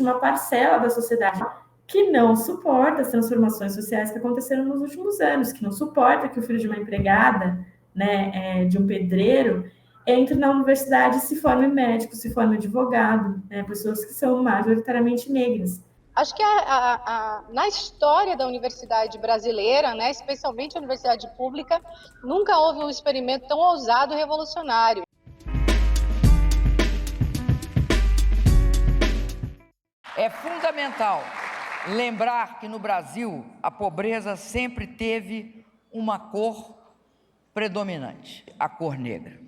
uma parcela da sociedade que não suporta as transformações sociais que aconteceram nos últimos anos, que não suporta que o filho de uma empregada, né, de um pedreiro, entre na universidade e se forme médico, se forme advogado, né, pessoas que são majoritariamente negras. Acho que na história da universidade brasileira, né, especialmente a universidade pública, nunca houve um experimento tão ousado e revolucionário. É fundamental lembrar que no Brasil a pobreza sempre teve uma cor predominante, a cor negra.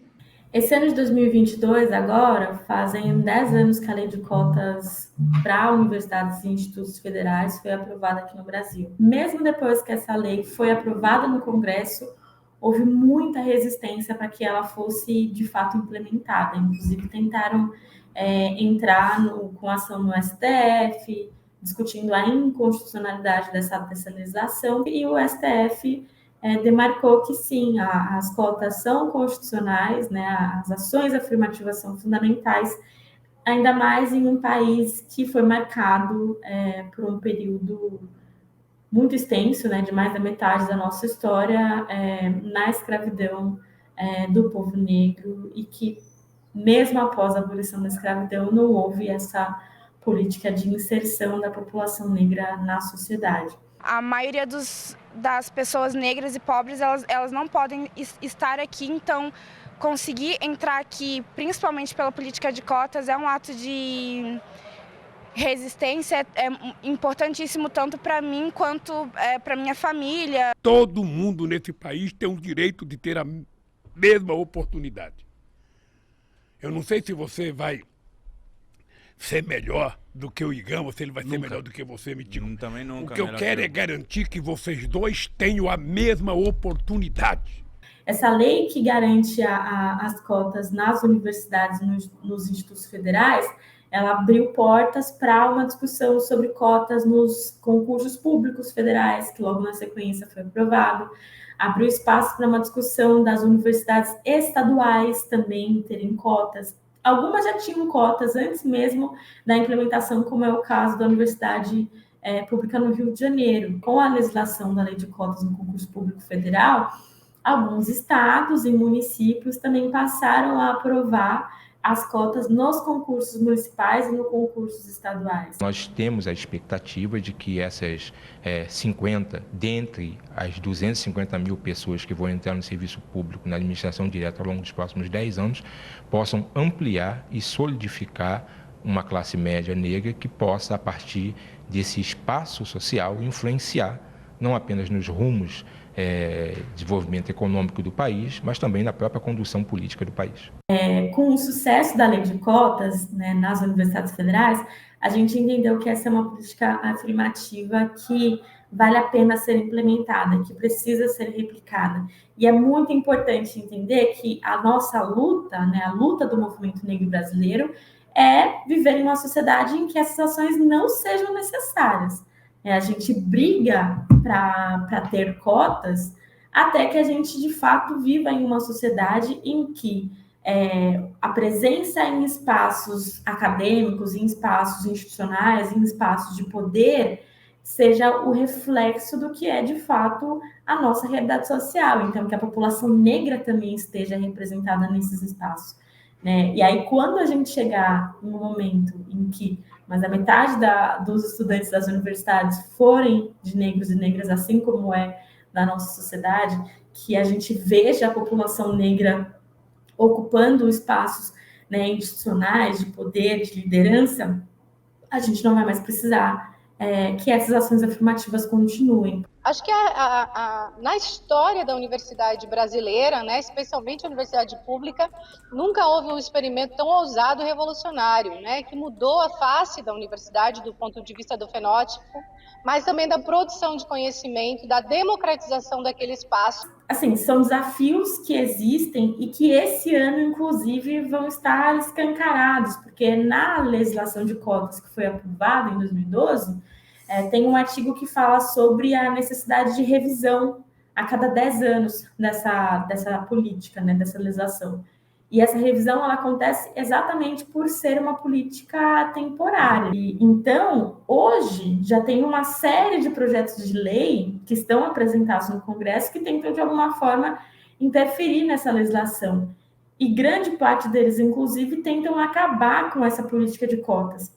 Esse ano de 2022, agora, fazem 10 anos que a lei de cotas para universidades e institutos federais foi aprovada aqui no Brasil. Mesmo depois que essa lei foi aprovada no Congresso, houve muita resistência para que ela fosse, de fato, implementada. Inclusive, tentaram entrar com ação no STF, discutindo a inconstitucionalidade dessa legislação, e o STF demarcou que sim, as cotas são constitucionais, né, as ações afirmativas são fundamentais, ainda mais em um país que foi marcado por um período muito extenso, né, de mais da metade da nossa história, na escravidão do povo negro, e que, mesmo após a abolição da escravidão, não houve essa política de inserção da população negra na sociedade. A maioria das pessoas negras e pobres, elas não podem estar aqui, então conseguir entrar aqui, principalmente pela política de cotas, é um ato de resistência, é importantíssimo tanto para mim quanto para minha família. Todo mundo nesse país tem o direito de ter a mesma oportunidade. Eu não sei se você vai ser melhor do que o Igão, ou se ele vai ser melhor do que você, me diga. Também nunca. O que eu quero é garantir que vocês dois tenham a mesma oportunidade. Essa lei que garante as cotas nas universidades, nos institutos federais, ela abriu portas para uma discussão sobre cotas nos concursos públicos federais, que logo na sequência foi aprovado. Abriu espaço para uma discussão das universidades estaduais também terem cotas. Algumas já tinham cotas antes mesmo da implementação, como é o caso da Universidade Pública no Rio de Janeiro. Com a legislação da lei de cotas no concurso público federal, alguns estados e municípios também passaram a aprovar as cotas nos concursos municipais e nos concursos estaduais. Nós temos a expectativa de que essas 50, dentre as 250 mil pessoas que vão entrar no serviço público, na administração direta ao longo dos próximos 10 anos, possam ampliar e solidificar uma classe média negra que possa, a partir desse espaço social, influenciar não apenas nos rumos desenvolvimento econômico do país, mas também na própria condução política do país. Com o sucesso da lei de cotas, né, nas universidades federais, a gente entendeu que essa é uma política afirmativa que vale a pena ser implementada, que precisa ser replicada. E é muito importante entender que a nossa luta, né, a luta do movimento negro brasileiro, é viver em uma sociedade em que essas ações não sejam necessárias. A gente briga para ter cotas até que a gente, de fato, viva em uma sociedade em que a presença em espaços acadêmicos, em espaços institucionais, em espaços de poder, seja o reflexo do que é, de fato, a nossa realidade social. Então, que a população negra também esteja representada nesses espaços, né? E aí, quando a gente chegar em um momento em que mais da metade dos estudantes das universidades forem de negros e negras, assim como é na nossa sociedade, que a gente veja a população negra ocupando espaços, né, institucionais, de poder, de liderança, a gente não vai mais precisar que essas ações afirmativas continuem. Acho que na história da universidade brasileira, né, especialmente a universidade pública, nunca houve um experimento tão ousado e revolucionário, né, que mudou a face da universidade do ponto de vista do fenótipo, mas também da produção de conhecimento, da democratização daquele espaço. Assim, são desafios que existem e que esse ano, inclusive, vão estar escancarados, porque na legislação de cotas que foi aprovada em 2012, tem um artigo que fala sobre a necessidade de revisão a cada 10 anos dessa política, né, dessa legislação. E essa revisão ela acontece exatamente por ser uma política temporária. E, então, hoje, já tem uma série de projetos de lei que estão apresentados no Congresso que tentam, de alguma forma, interferir nessa legislação. E grande parte deles, inclusive, tentam acabar com essa política de cotas,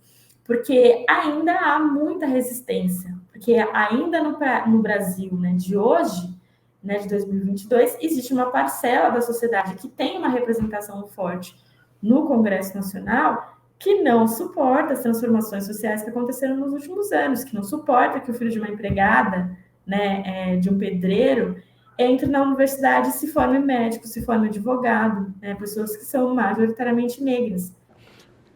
porque ainda há muita resistência, porque ainda no Brasil, né, de hoje, né, de 2022, existe uma parcela da sociedade que tem uma representação forte no Congresso Nacional que não suporta as transformações sociais que aconteceram nos últimos anos, que não suporta que o filho de uma empregada, né, de um pedreiro, entre na universidade e se forme médico, se forme advogado, né, pessoas que são majoritariamente negras.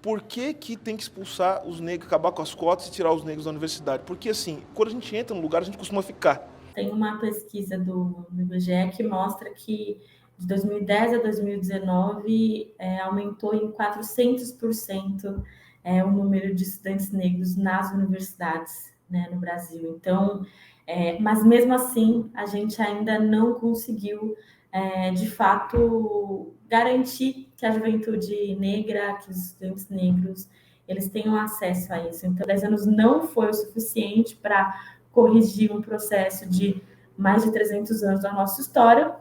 Por que tem que expulsar os negros, acabar com as cotas e tirar os negros da universidade? Porque, assim, quando a gente entra no lugar, a gente costuma ficar. Tem uma pesquisa do IBGE que mostra que de 2010 a 2019 aumentou em 400% o número de estudantes negros nas universidades, né, no Brasil. Então, mas mesmo assim, a gente ainda não conseguiu, de fato, garantir que a juventude negra, que os estudantes negros, eles tenham acesso a isso. Então, 10 anos não foi o suficiente para corrigir um processo de mais de 300 anos da nossa história,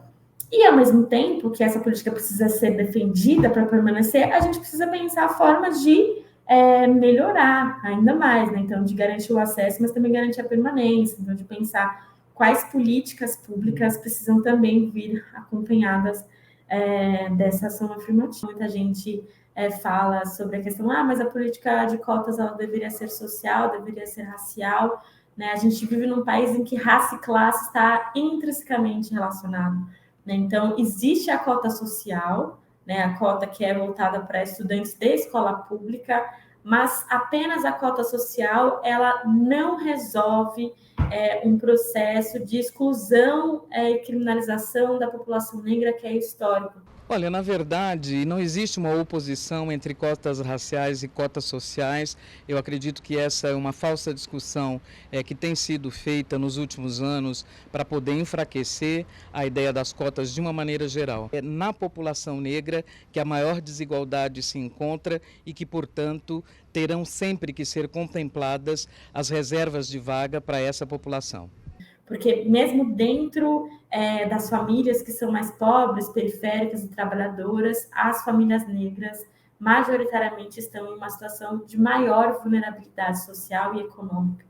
e ao mesmo tempo que essa política precisa ser defendida para permanecer, a gente precisa pensar formas de melhorar ainda mais, né? Então, de garantir o acesso, mas também garantir a permanência, então de pensar quais políticas públicas precisam também vir acompanhadas dessa ação afirmativa. Muita gente fala sobre a questão, mas a política de cotas ela deveria ser social, deveria ser racial, né? A gente vive num país em que raça e classe está intrinsecamente relacionado, né? Então, existe a cota social, né? A cota que é voltada para estudantes de escola pública, mas apenas a cota social ela não resolve um processo de exclusão e criminalização da população negra que é histórico. Olha, na verdade, não existe uma oposição entre cotas raciais e cotas sociais. Eu acredito que essa é uma falsa discussão que tem sido feita nos últimos anos para poder enfraquecer a ideia das cotas de uma maneira geral. É na população negra que a maior desigualdade se encontra e que, portanto, terão sempre que ser contempladas as reservas de vaga para essa população. Porque mesmo dentro das famílias que são mais pobres, periféricas e trabalhadoras, as famílias negras majoritariamente estão em uma situação de maior vulnerabilidade social e econômica.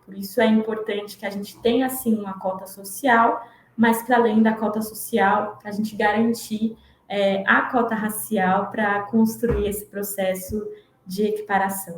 Por isso é importante que a gente tenha, sim, uma cota social, mas para além da cota social, a gente garantir a cota racial para construir esse processo de equiparação.